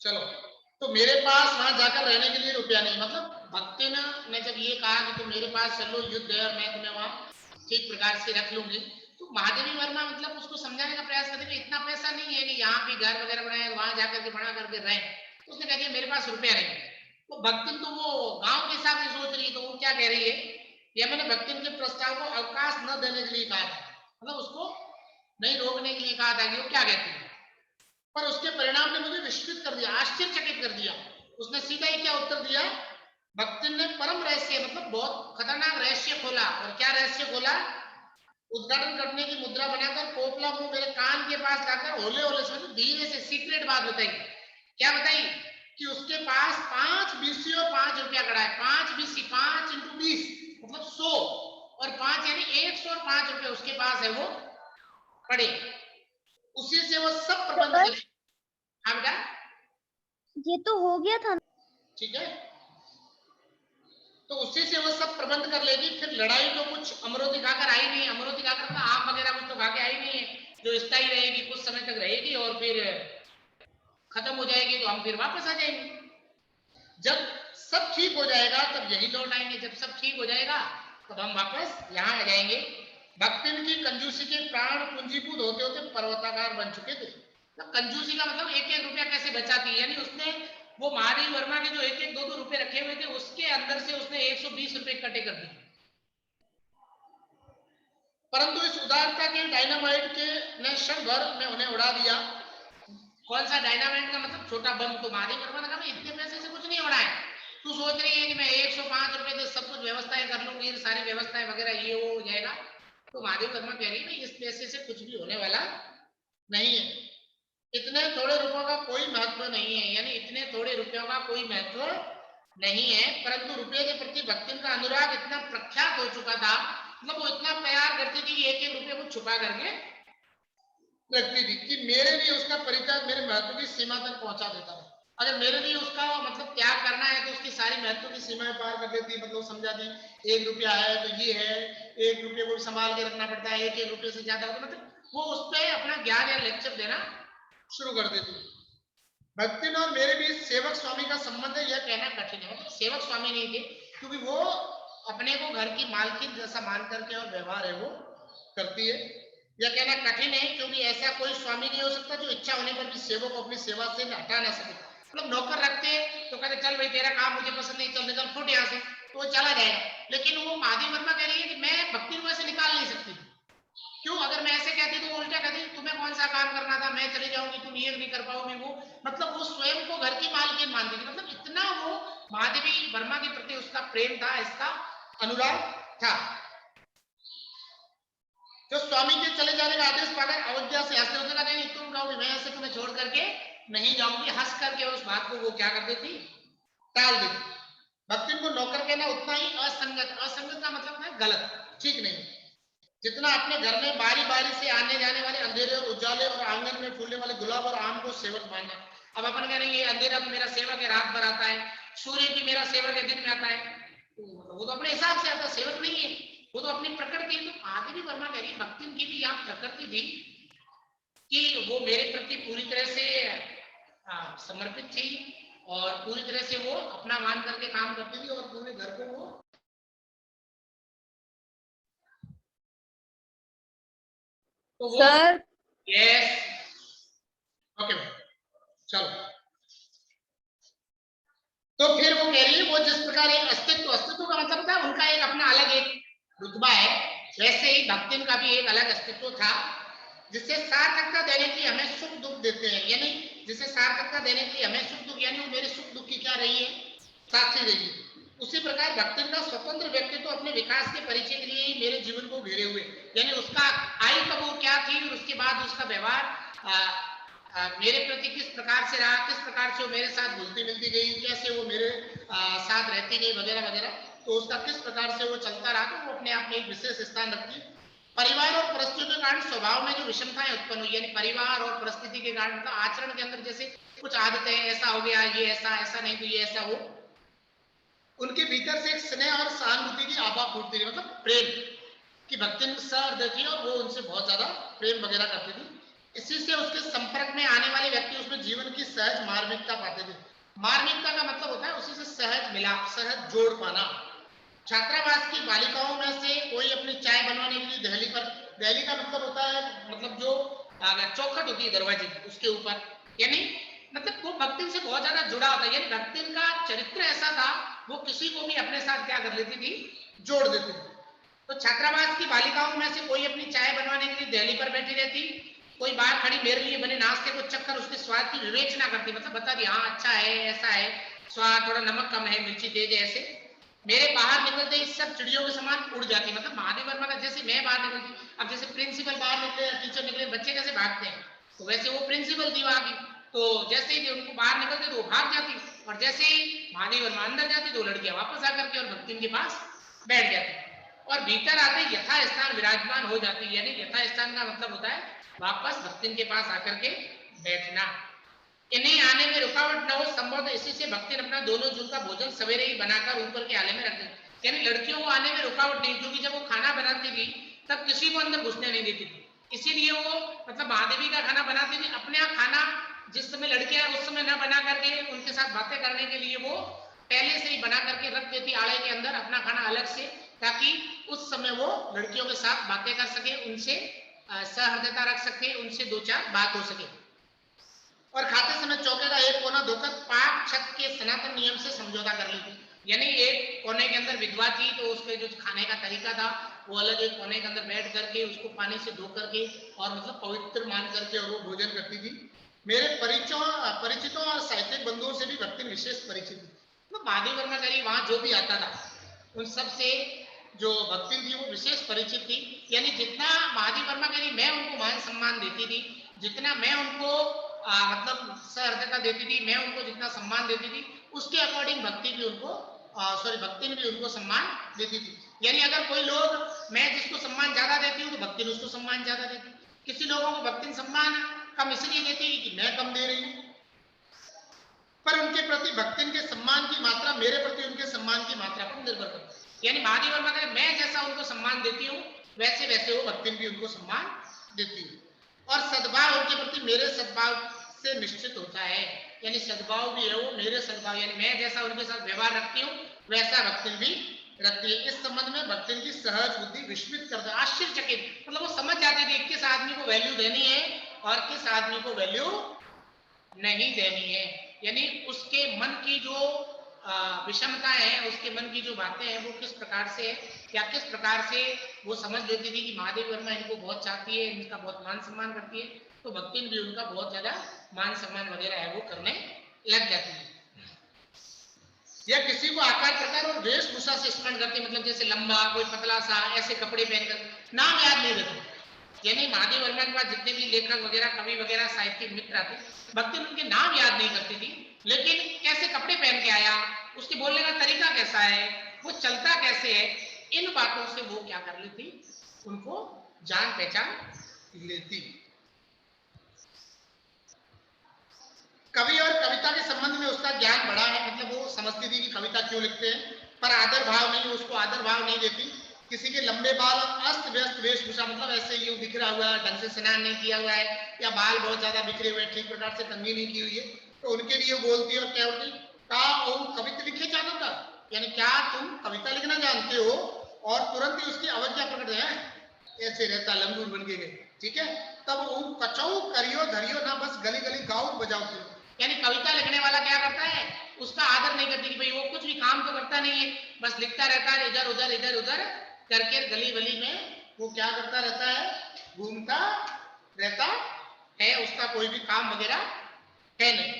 चलो, तो मेरे पास वहां जाकर रहने के लिए रुपया नहीं, मतलब भक्तिन ने जब ये कहा कि तुम मेरे पास चलो, युद्ध है, मैं तुम्हें वहां ठीक प्रकार से रख लूंगी, तो महादेवी वर्मा मतलब उसको समझाने का प्रयास करते कि इतना पैसा नहीं है कि यहाँ भी घर वगैरह बनाए, वहां जाकर के बना करके रहे। तो उसने कह दिया मेरे पास रुपया नहीं है। तो भक्तिन तो वो गांव के हिसाब से सोच रही है, तो वो क्या कह रही है, या मैंने भक्तिन के प्रस्ताव को अवकाश न देने के लिए कहा था, मतलब उसको नहीं रोकने के लिए कहा था कि वो क्या कहती है। पर उसके परिणाम ने मुझे विस्मित कर दिया, आश्चर्यचकित कर दिया। उसने सीधा ही क्या उत्तर दिया, भक्तिन ने परम रहस्य मतलब बहुत खतरनाक रहस्य खोला। और क्या रहस्य खोला, उद्घाटन करने की मुद्रा बनाकर पोपला मुंह मेरे कान के पास लाकर होले होले से मतलब धीरे से सीक्रेट बात बताई। क्या बताई कि उसके पास 5 बीसी और 5 रुपया खड़ा है। 5 बीसी, 5 इंटू 20 मतलब 100, और 5 यानी 100 और 5 रुपये उसके पास है, वो पड़े। उसी से वो सब प्रबंध सर करे। हाँ बेटा, ये तो हो गया था। ठीक है, तो उसी से वो सब प्रबंध कर लेगी। फिर लड़ाई तो कुछ अमरो दिखाकर आई नहीं, अमरो दिखाकर तो आम वगैरह कुछ तो खा के आई नहीं है, जो स्थायी रहेगी, कुछ समय तक रहेगी और फिर खत्म हो जाएगी, तो हम फिर वापस आ जाएंगे। जब सब ठीक हो जाएगा तब यही लौट आएंगे, जब सब ठीक हो जाएगा तब हम वापस यहाँ आ जाएंगे। भक्तिन की कंजूसी के प्राण पूंजीभूत होते होते पर्वताकार बन चुके थे। तो कंजूसी का मतलब एक एक रुपया कैसे बचाती है, यानी उसने वो महादेवी वर्मा के जो एक एक दो दो रुपए रखे हुए थे, उसके अंदर से उसने 120 रुपए इकट्ठे कर दिए। परंतु इस उदारता के डायनामाइट के ने क्षण भर में उन्हें उड़ा दिया। कौन सा डायनामाइट का मतलब छोटा बम। तो महादेवी वर्मा ने कहा इतने पैसे से कुछ नहीं होना है, तू सोच रही है कि मैं 105 रुपए से सब कुछ व्यवस्थाएं कर लूंगी, सारी व्यवस्थाएं वगैरह ये हो जाएगा। तो महादेवी वर्मा कह रही है इस पैसे से कुछ भी होने वाला नहीं है। इतने थोड़े रुपयों का कोई महत्व नहीं है, यानी इतने थोड़े रुपयों का कोई महत्व नहीं है। परंतु रुपये के प्रति भक्ति का अनुराग इतना प्रख्यात हो चुका था, मतलब वो इतना प्यार करती थी कि एक एक रुपये को छुपा करके रखती थी कि मेरे लिए उसका परित्याग मेरे महत्व की सीमा तक पहुंचा देता था। अगर मेरे लिए उसका मतलब त्याग करना है तो उसकी सारी महत्व की सीमाएं पार कर देती, मतलब समझा दी 1 रुपया है तो ये है, 1 रुपये को संभाल के रखना पड़ता है, 1 रुपये से ज्यादा होता, मतलब वो उस पर अपना ज्ञान या लेक्चर देना शुरू कर देती। भक्तिन और मेरे बीच सेवक स्वामी का संबंध है, यह कहना कठिन है। मतलब सेवक स्वामी नहीं थे, क्योंकि वो अपने को घर की मालकिन जैसा मान करके और व्यवहार है वो करती है। यह कहना कठिन है क्योंकि ऐसा कोई स्वामी नहीं हो सकता जो इच्छा होने पर भी सेवक को अपनी सेवा से हटा ना सके। मतलब नौकर रखते तो कहते चल भाई तेरा काम मुझे पसंद नहीं, चल निकल फुट यहाँ से, तो वो चला जाएगा। लेकिन वो महादेवी वर्मा कह रही है कि मैं भक्ति को ऐसे निकाल नहीं सकती। क्यों, अगर मैं ऐसे कहती तो उल्टा कहती तुम्हें कौन सा काम करना था, मैं चली जाऊंगी, तुम ये नहीं कर पाओगे। वो मतलब वो स्वयं को घर की मालकिन मानती थी, मतलब इतना वो महादेवी वर्मा के प्रति उसका प्रेम था, इसका अनुराग था। जो स्वामी के चले जाने का आदेश पाकर अयोध्या से हंसते होते नहीं तुम कहोगे मैं ऐसे तुम्हें छोड़ करके नहीं जाऊंगी, हंस करके उस बात को वो क्या कर देती, टाल देती। भक्ति को नौकर कहना उतना ही असंगत, असंगत का मतलब है गलत, ठीक नहीं, जितना अपने घर में बारी बारी से आने जाने वाले अंधेरे और उजाले और आंगन में फूलने वाले गुलाब और आम को सेवक मानना। अब अपन कह रहे हैं ये अंधेरा तो मेरा सेवक है, रात भर आता है, सूर्य भी मेरा सेवक है, दिन में आता है, तो वो तो अपने हिसाब से आता है, सेवक नहीं है, वो तो अपनी प्रकृति है। तो महादेवी वर्मा कह रही भक्ति की भी यहाँ प्रकृति थी कि वो मेरे प्रति पूरी तरह से समर्पित थी और पूरी तरह से वो अपना मान करके काम करती थी और पूरे घर को वो तो वो सर यस ओके चलो। तो फिर वो कह रही है वो जिस प्रकार एक अस्तित्व, अस्तित्व का मतलब था उनका एक अपना अलग एक रुतबा है, वैसे ही भक्तिन का भी एक अलग अस्तित्व था जिससे सार्थकता देने के लिए हमें सुख दुख देते हैं, यानी जिसे सार्थकता देने के लिए हमें सुख दुख, यानी वो मेरे सुख दुख की क्या रही है, साक्षी रही है। उसी प्रकार भक्तिन का स्वतंत्र व्यक्तित्व अपने विकास के परिचय के लिए ही मेरे जीवन को घेरे हुए, यानी उसका आई कब वो क्या थी और उसके बाद उसका व्यवहार मेरे प्रति किस प्रकार से रहा, किस प्रकार से वो मेरे साथ घुलती मिलती गई, कैसे वो मेरे साथ रहती गई वगैरह वगैरह, तो उसका किस प्रकार से वो चलता रहा, तो वो अपने आप में एक विशेष स्थान रखती है। परिवार और परिस्थितियों के कारण स्वभाव में जो विषमताएं उत्पन्न हुई, यानी परिवार और परिस्थिति के कारण मतलब आचरण के अंदर जैसे कुछ आदतें ऐसा हो गया, ये ऐसा, ऐसा नहीं तो ये ऐसा हो, उनके भीतर से एक स्नेह और सहानुभूति की आभा फूटती मतलब प्रेम की भक्ति सहृदय थी और वो उनसे बहुत ज्यादा प्रेम वगैरह करती थी। इसी से उसके संपर्क में आने वाले व्यक्ति उसमें जीवन की सहज मार्मिकता पाते थे। मार्मिकता का मतलब होता है उसी से सहज मिलाप, सहज जोड़ पाना। छात्रावास की बालिकाओं में से कोई अपनी चाय बनवाने के लिए दहली पर, दहली का मतलब होता है मतलब जो चौखट होती है दरवाजे की उसके ऊपर, यानी मतलब वो भक्तिन से बहुत ज्यादा जुड़ा होता है, यानी भक्तिन का चरित्र ऐसा था वो किसी को भी अपने साथ क्या कर लेती थी, जोड़ देती थी। तो छात्रावास की बालिकाओं में से कोई अपनी चाय बनवाने के लिए दहली पर बैठी रहती, कोई बाहर खड़ी मेरे लिए बने नाश्ते को चखकर उसके स्वाद की विवेचना करती, मतलब बता दी हाँ अच्छा है, ऐसा है, स्वाद थोड़ा नमक कम है, मिर्ची तेज है, ऐसे मेरे बाहर निकलते ही सब चिड़ियों के समान उड़ जाती, मतलब महादेव वर्मा का जैसे मैं बाहर निकलती, अब जैसे प्रिंसिपल बाहर निकले या टीचर निकले बच्चे कैसे भागते हैं, तो वैसे वो प्रिंसिपल थी वहां की, तो जैसे ही उनको बाहर निकलते तो वो भाग जाती, और जैसे ही महादेव वर्मा अंदर जाती तो लड़कियां वापस आकर के और भक्तिन के पास बैठ जाती और भीतर आते यथास्थान विराजमान हो जाती, यानी यथास्थान का मतलब होता है वापस भक्तिन के पास आकर के बैठना। इन्हें आने में रुकावट न हो संभव, तो इसी से भक्ति ने अपना दोनों जून का भोजन सवेरे ही बनाकर ऊपर के आले में रख दिया, यानी लड़कियों को आने में रुकावट नहीं, क्योंकि जब वो खाना बनाती थी तब किसी को अंदर घुसने नहीं देती थी, इसीलिए वो मतलब महादेवी का खाना बनाती थी, अपने यहाँ खाना जिस समय लड़कियां उस समय न बना करके उनके साथ बातें करने के लिए वो पहले से ही बना करके रख देती आड़े के अंदर अपना खाना अलग से, ताकि उस समय वो लड़कियों के साथ बातें कर सके, उनसे सहृदयता रख सके, उनसे दो चार बात हो सके। और खाते समय चौके का एक कोना धोकर पाक छत के सनातन नियम से समझौता कर लेती, यानी एक कोने के अंदर विधवा थी तो उसके जो खाने का तरीका था वो अलग, एक कोने के अंदर बैठ करके उसको पानी से धो करके और मतलब पवित्र मान करके और वो भोजन करती थी। मेरे परिचितों और साहित्यिक बंधुओं से भी भक्ति विशेष परिचित थी, तो महादेव वर्मा करी वहां जो भी आता था उन सब से जो भक्ति थी वो विशेष परिचित थी, यानी जितना महादेव वर्मा करी मैं उनको मान सम्मान देती थी, जितना मैं उनको मतलब सहृदयता देती थी, मैं उनको जितना सम्मान देती थी उसके अकॉर्डिंग भक्ति भी उनको भक्ति ने भी उनको सम्मान देती थी, यानी अगर कोई लोग मैं जिसको सम्मान ज्यादा देती हूँ तो भक्ति ने उसको सम्मान ज्यादा देती, किसी लोगों को भक्ति सम्मान कम इसलिए देती है कि मैं कम दे रही हूँ, पर उनके प्रति भक्ति के सम्मान की मात्रा मेरे प्रति उनके सम्मान की मात्रा पर निर्भर करती है, यानी महादेव वर्मा करें मैं जैसा उनको सम्मान देती हूँ वैसे वैसे वो भक्ति भी उनको सम्मान देती है, और सद्भाव उनके प्रति मेरे सद्भाव से निश्चित होता है, यानी सद्भाव भी है वो मेरे सद्भाव, यानी मैं जैसा उनके साथ व्यवहार रखती हूँ वैसा भक्ति भी रखती है। इस संबंध में भक्ति की सहज बुद्धि विस्मित करता है, आश्चर्यचकित, मतलब वो समझ जाती थी किस आदमी को वैल्यू देनी है और किस आदमी को वैल्यू नहीं देनी है, यानी उसके मन की जो विषमताएं हैं, उसके मन की जो बातें हैं वो किस प्रकार से है या किस प्रकार से वो समझ लेती थी कि महादेव वर्मा इनको बहुत चाहती है, इनका बहुत मान सम्मान करती है, तो भक्ति भी उनका बहुत ज्यादा मान सम्मान वगैरह है वो करने लग जाती है। या किसी को आकार प्रकार और वेशभूषा से स्मरण करती, मतलब जैसे लंबा कोई पतला सा ऐसे कपड़े पहनकर नाम याद नहीं रहते, यानी महादेव वर्मा के पास जितने भी लेखक वगैरह कवि वगैरह साहित्यिक मित्र आते भक्ति उनके नाम याद नहीं करती थी, लेकिन कैसे कपड़े पहन के आया, उसके बोलने का तरीका कैसा है, वो चलता कैसे है, इन बातों से वो क्या कर लेती, उनको जान पहचान लेती। कवि और कविता के संबंध में उसका ज्ञान बड़ा है, मतलब वो समझती थी कि कविता क्यों लिखते हैं, पर आदर भाव नहीं, उसको आदर भाव नहीं देती। किसी के लंबे बाल और अस्त व्यस्त वेशभूषा, मतलब ऐसे यूं बिखरा हुआ है, ढंग से स्नान नहीं किया हुआ है या बाल बहुत ज्यादा बिखरे हुए ठीक प्रकार से कंघी नहीं की हुई है, तो उनके लिए बोलती और क्या बोलती, का ओम कविता लिखे जाना था, यानी क्या तुम कविता लिखना जानते हो, और तुरंत ही उसकी अवज्ञा प्रकट है, ऐसे रहता लंगूर बन के गए, ठीक है, तब ओम कचौ करियो धरियो ना बस गली गली गाओ बजाओ, यानी कविता लिखने वाला क्या करता है उसका आदर नहीं करती कि भाई वो कुछ भी काम तो करता नहीं है, बस लिखता रहता है इधर उधर करके गली गली में वो क्या करता रहता है, घूमता रहता है, उसका कोई भी काम वगैरह है नहीं,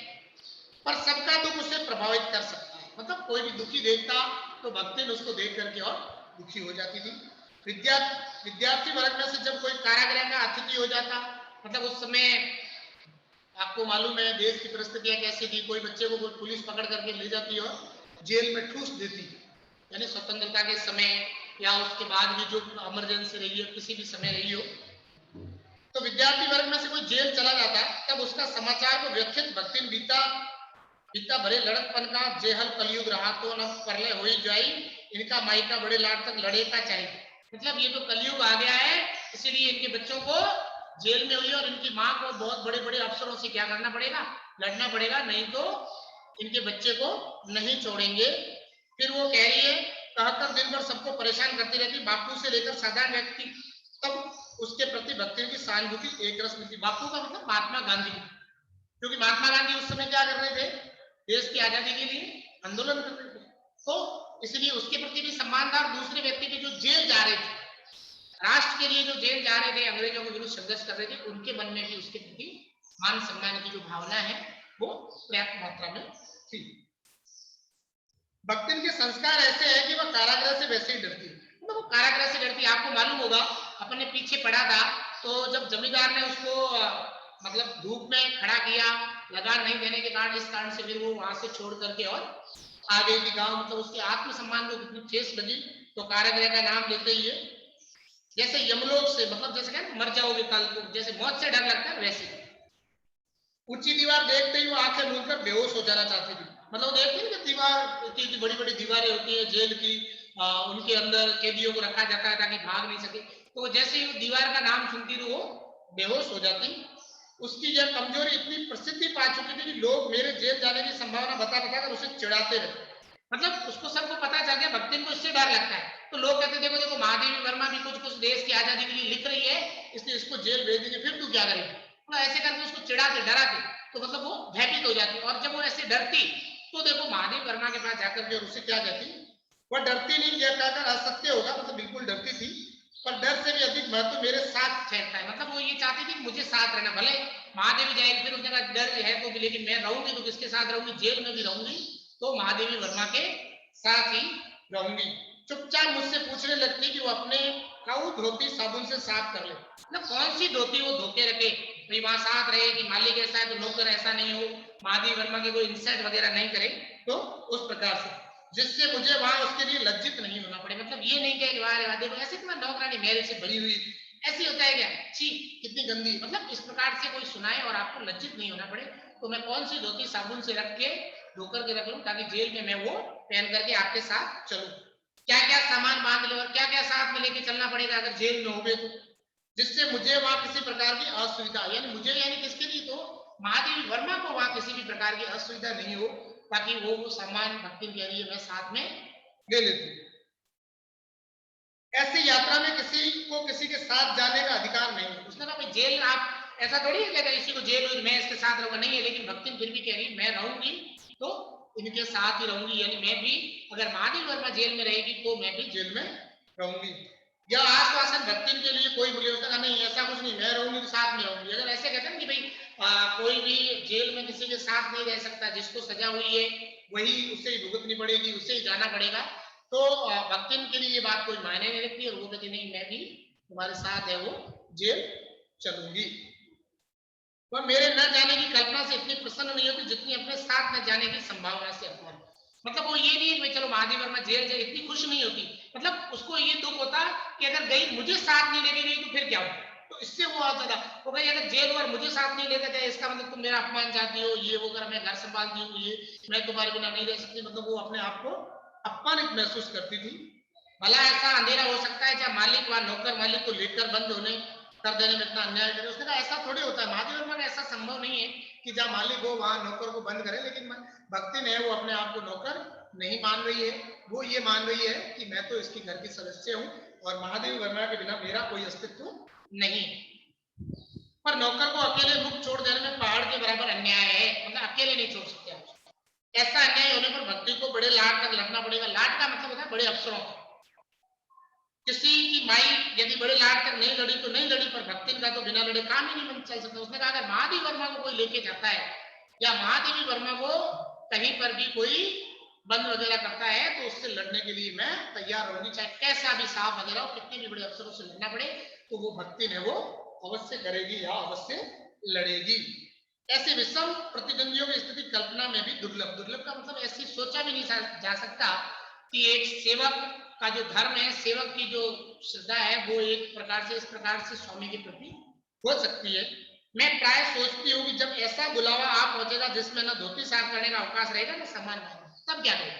पर सबका दुख उसे प्रभावित कर सकता है, मतलब कोई भी दुखी देखता तो भक्ति उसको देख करके और दुखी हो जाती थी। विद्यार्थी वर्ग में से जब कोई कारागृह का अतिथि हो जाता, मतलब उस समय आपको मालूम है देश की परिस्थितियां कैसी थी, कोई बच्चे को कोई पुलिस पकड़ करके ले जाती और जेल में ठूस देती, यानी स्वतंत्रता के समय या उसके बाद भी जो इमरजेंसी रही है किसी भी समय रही हो, तो विद्यार्थी वर्ग में से कोई जेल चला जाता तब उसका समाचार को व्यथित भक्ति बीता भरे लड़कपन का जेहल कलयुग रहा तो न परले हो ही जाई, इनका माई का बड़े लाड तक लड़े का चाहिए, मतलब ये तो कलयुग आ गया है इसीलिए इनके बच्चों को जेल में हुई है और इनकी माँ को बहुत बड़े बड़े अफसरों से क्या करना पड़ेगा, लड़ना पड़ेगा, नहीं तो इनके बच्चे को नहीं छोड़ेंगे। फिर वो कह रही है 71 दिन भर सबको परेशान करती रहती, बापू से लेकर साधारण व्यक्ति तब उसके प्रति भक्ति की सहानुभूति एक रस में थी। बापू का मतलब महात्मा गांधी, क्योंकि महात्मा गांधी उस समय क्या कर रहे थे, देश की आजादी के लिए आंदोलन कर रहे थे, तो इसलिए उसके प्रति भी सम्मान था। और दूसरे व्यक्ति के जो जेल जा रहे थे, राष्ट्र के लिए जो जेल जा रहे थे, अंग्रेजों के विरुद्ध संघर्ष कर रहे थे, उनके मन में भी उसके प्रति मान सम्मान की जो भावना है वो पर्याप्त मात्रा में थी। भक्तिन के संस्कार ऐसे हैं कि वह कारागृह से वैसे ही डरती है, मतलब वो कारागृह से डरती है। आपको मालूम होगा, अपने पीछे पड़ा था, तो जब जमींदार ने उसको मतलब धूप में खड़ा किया, लगान नहीं देने के कारण, इस कारण से फिर वो वहां से छोड़ करके और आ गई थी गांव। मतलब उसके आत्मसम्मान को कितनी ठेस लगी। तो कारागृह का नाम लेते ही है, जैसे यमलोक से, मतलब जैसे क्या मर जाओगे कल को, जैसे मौत से डर लगता है, वैसे ऊंची दीवार देखते ही वो आंखें मूंदकर बेहोश हो जाना चाहती थी। मतलब देखते हैं कि दीवार, इतनी बड़ी बड़ी दीवारें होती है जेल की, उनके अंदर कैदियों को रखा जाता है ताकि भाग नहीं सके, तो जैसे ही वो दीवार का नाम सुनती थी वो बेहोश हो जाती। उसकी यह कमजोरी इतनी प्रसिद्धि पा चुकी थी कि लोग मेरे जेल जाने की संभावना बता बताकर उसे चिढ़ाते रहे। मतलब उसको सबको पता चल गया भक्तिन को इससे डर लगता है, तो लोग कहते देखो देखो महादेवी वर्मा भी कुछ कुछ देश की आजादी के लिए लिख रही है, इसलिए इसको जेल भेज देंगे, फिर तू क्या करेगी, तो ऐसे करके उसको चिढ़ाते डराते, तो मतलब वो भयभीत हो जाती। और जब वो ऐसे डरती, तो देखो महादेव वर्मा के पास जाकर के और उससे क्या कहती, वह डरती नहीं, यह कहकर असत्य होगा, मतलब बिल्कुल डरती थी, पर डर से भी अधिक महत्व मेरे साथ ठहरता है। मतलब वो ये चाहती थी कि मुझे साथ रहना, भले महादेवी जाएगी, फिर उसने कहा डर है तो भी, लेकिन मैं रहूंगी तो किसके साथ रहूंगी, जेल में भी रहूंगी तो महादेवी वर्मा के साथ ही रहूंगी। चुपचाप मुझसे पूछने लगती कि वो अपने काऊ धोती साबुन से साफ कर ले, मतलब कौन सी धोती वो धोके रखे, भाई वहां साथ रहे कि मालिक ऐसा है तो नौकर ऐसा नहीं हो, महादेवी वर्मा की कोई इंसल्ट वगैरह नहीं करे, तो उस प्रकार से, जिससे मुझे वहां उसके लिए लज्जित नहीं होना पड़े। मतलब ये नहीं कहे कि वाह देखो ऐसे तुम्हारी नौकरानी मेरे से बड़ी हुई, ऐसी होता है क्या, छी कितनी गंदी, मतलब इस प्रकार से कोई सुनाए और आपको लज्जित नहीं होना पड़े, तो मैं कौन सी धोती साबुन से रख के धोकर के रख लूं ताकि जेल में मैं वो पहन करके आपके साथ चलूं। क्या क्या सामान बांध लो और क्या क्या साथ में लेके चलना पड़ेगा अगर जेल में हो गए तो, जिससे मुझे वहां किसी प्रकार की असुविधा, यानी मुझे यानी किसके लिए, तो महादेवी वर्मा को वहां किसी भी प्रकार की असुविधा नहीं हो, ताकि वो सामान भक्ति के लिए मैं साथ में ले लेती हूँ। ऐसी यात्रा में किसी को किसी के साथ जाने का अधिकार नहीं है। उसने कहा भाई जेल आप ऐसा थोड़ी है कि अगर इसी को जेल हुई मैं इसके साथ रहूंगा, नहीं है, लेकिन भक्ति फिर भी कह रही मैं रहूंगी तो इनके साथ ही रहूंगी, यानी मैं भी, अगर महादेवी वर्मा जेल में रहेगी तो मैं भी जेल में रहूंगी। यह आश्वासन भक्ति के लिए कोई बोले, उसने कहा नहीं ऐसा कुछ नहीं, मैं रहूंगी तो साथ में रहूंगी। अगर ऐसे कहते हैं कि भाई कोई भी जेल में किसी के साथ नहीं रह सकता, जिसको सजा हुई है वही उसे ही भुगतनी पड़ेगी, उसे ही जाना पड़ेगा, तो भक्तिन के लिए ये बात कोई मायने नहीं रखती, और वो कहती नहीं मैं भी तुम्हारे साथ है वो जेल चलूंगी। वह मेरे न जाने की कल्पना से इतनी प्रसन्न नहीं होती जितनी अपने साथ न जाने की संभावना से अपमान। मतलब वो ये नहीं है कि चलो महादेवी वर्मा जेल जाए, इतनी खुश नहीं होती, मतलब उसको ये दुख होता कि अगर गई मुझे साथ नहीं लेके गई तो फिर क्या हो, तो इससे वो आता था, वो कहीं अगर जेल और मुझे साथ नहीं लेकर जाए इसका मतलब तुम मेरा अपमान चाहती हो, ये वो कर, मैं घर संभालती हूँ, ये मैं तुम्हारे बिना नहीं रह सकती, मतलब वो अपने आप को अपमानित महसूस करती थी। भला ऐसा अंधेरा हो सकता है जहाँ मालिक व नौकर मालिक को लेकर बंद होने कर देने में इतना अन्याय करे, उसने कहा ऐसा थोड़ी होता है महादेवी वर्मा का, ऐसा संभव नहीं है कि जहाँ मालिक हो वहां नौकर को बंद करे, लेकिन भक्ति ने वो अपने आप को नौकर नहीं मान रही है, वो ये मान रही है कि मैं तो इसकी घर की सदस्य हूँ और महादेवी वर्मा के बिना मेरा कोई अस्तित्व नहीं। पर नौकर को अकेले मुक्त छोड़ देने में पहाड़ के बराबर अन्याय है, मतलब अकेले नहीं छोड़ सकते आप। ऐसा अन्याय होने पर भक्ति को बड़े लाड तक लड़ना पड़ेगा। लाड का मतलब होता है बड़े अफसरों का। किसी की माई यदि बड़े लाड तक नहीं लड़ी तो नहीं लड़ी, पर भक्ति का तो बिना लड़े काम ही नहीं बन चल सकता। उसने कहा अगर महादेवी वर्मा को कोई लेके जाता है या महादेवी वर्मा को कहीं पर भी कोई बंद वगैरह करता है तो उससे लड़ने के लिए मैं तैयार रहूंगी, चाहे कैसा भी साफ वगैरह हो, कितने भी बड़े अफसरों से लड़ना पड़े तो वो भक्ति ने वो अवश्य करेगी या अवश्य लड़ेगी। ऐसे विषम प्रतिद्वंदियों की स्थिति कल्पना में भी दुर्लभ, दुर्लभ का मतलब ऐसी सोचा भी नहीं जा सकता कि एक सेवक का जो धर्म है, सेवक की जो श्रद्धा है वो एक प्रकार से इस प्रकार से स्वामी के प्रति हो सकती है। मैं प्राय सोचती हूँ कि जब ऐसा बुलावा आ पहुंचेगा जिसमें ना धोती साफ करने का अवकाश रहेगा ना सम्मान पाएगा, तब क्या करेगा,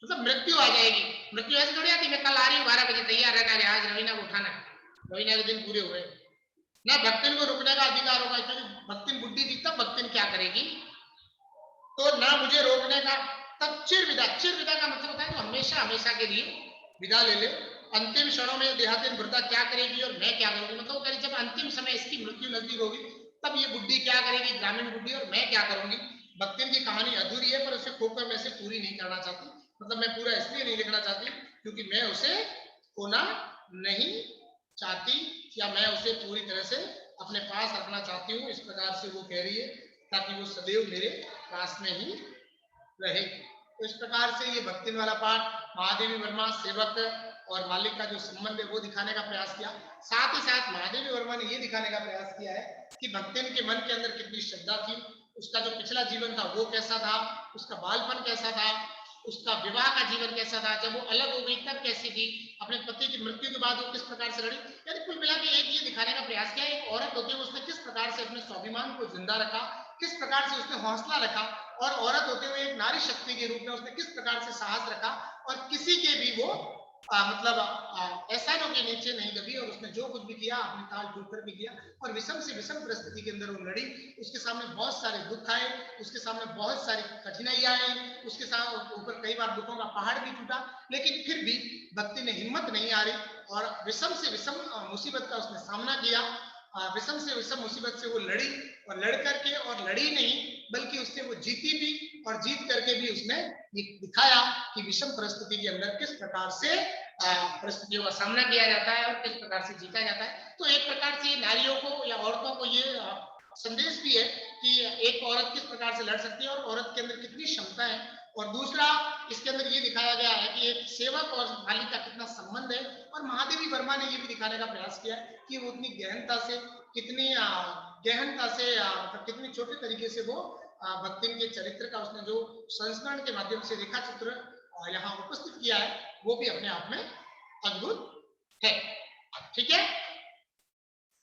मतलब मृत्यु आ जाएगी। मृत्यु ऐसे थोड़ी आती मैं कल आ रही हूँ 12 बजे तैयार रहना है, आज रवीना को उठाना है, रवीना के दिन पूरे हुए, ना भक्तिन को रुकने का अधिकार होगा, क्योंकि भक्तिन बुद्धि थी, तब भक्तिन क्या करेगी, तो ना मुझे रोकने का। तब चिर विदा, चिर विदा का मतलब होता है तो हमेशा हमेशा के लिए विदा ले ले। अंतिम क्षणों में देहातीन वृद्धा क्या करेगी और मैं क्या करूंगी, मतलब करीब जब अंतिम समय इसकी मृत्यु नजदीक होगी, तब ये बुद्धि क्या करेगी, ग्रामीण बुद्धि, और मैं क्या करूंगी। भक्तिन की कहानी अधूरी है, पर उसे खोकर मैं इसे पूरी नहीं करना चाहती, मतलब मैं पूरा इसलिए नहीं लिखना चाहती क्योंकि मैं उसे खोना नहीं चाहती, या मैं उसे पूरी तरह से अपने पास रखना चाहती हूँ, इस प्रकार से वो कह रही है, ताकि वो सदैव मेरे पास में ही रहे। तो इस प्रकार से ये भक्तिन वाला पाठ महादेवी वर्मा सेवक और मालिक का जो संबंध है वो दिखाने का प्रयास किया। साथ ही साथ महादेवी वर्मा ने ये दिखाने का प्रयास किया है कि भक्तिन के मन के अंदर कितनी श्रद्धा थी, उसका जो पिछला जीवन था वो कैसा था, उसका बालपन कैसा था, उसका विवाह का जीवन कैसा था, जब वो अलग हो गई तब कैसी थी, अपने पति की मृत्यु के बाद वो किस प्रकार से लड़ी। यानी कुल मिला के एक ये दिखाने का प्रयास किया, एक औरत होती है उसने किस प्रकार से अपने स्वाभिमान को जिंदा रखा, किस प्रकार से उसने हौसला रखा, और औरत होते हुए एक नारी शक्ति के रूप में उसने किस प्रकार से साहस रखा, और किसी के भी वो मतलब एहसानों के नीचे नहीं दबी, और उसने जो कुछ भी किया अपने ताल ठोक कर भी किया, और विषम से विषम परिस्थिति के अंदर वो लड़ी। उसके सामने बहुत सारे दुख आए, उसके सामने बहुत सारी कठिनाइयां आई, उसके साथ ऊपर कई बार दुखों का पहाड़ भी टूटा, लेकिन फिर भी भक्ति ने हिम्मत नहीं हारी, और विषम से विषम मुसीबत का उसने सामना किया, विषम से विषम मुसीबत से वो लड़ी, और लड़ करके, और लड़ी नहीं बल्कि उससे वो जीती भी, और जीत करके भी उसने ये दिखाया कि विषम परिस्थिति के अंदर किस प्रकार से परिस्थितियों का सामना किया जाता है और किस प्रकार से जीता जाता है। तो एक प्रकार से नारियों को या औरतों को ये संदेश भी है कि एक औरत किस प्रकार से लड़ सकती है और औरत के अंदर कितनी क्षमता है। और दूसरा इसके अंदर ये दिखाया गया है कि एक सेवक और मालिक का कितना संबंध है, और महादेवी वर्मा ने ये भी दिखाने का प्रयास किया है कि वो उतनी गहनता से, कितनी गहनता से, मतलब कितनी छोटे तरीके से वो भक्तिन के चरित्र का उसने जो संस्मरण के माध्यम से रेखा चित्र यहाँ उपस्थित किया है, वो भी अपने आप में अद्भुत है। ठीक है।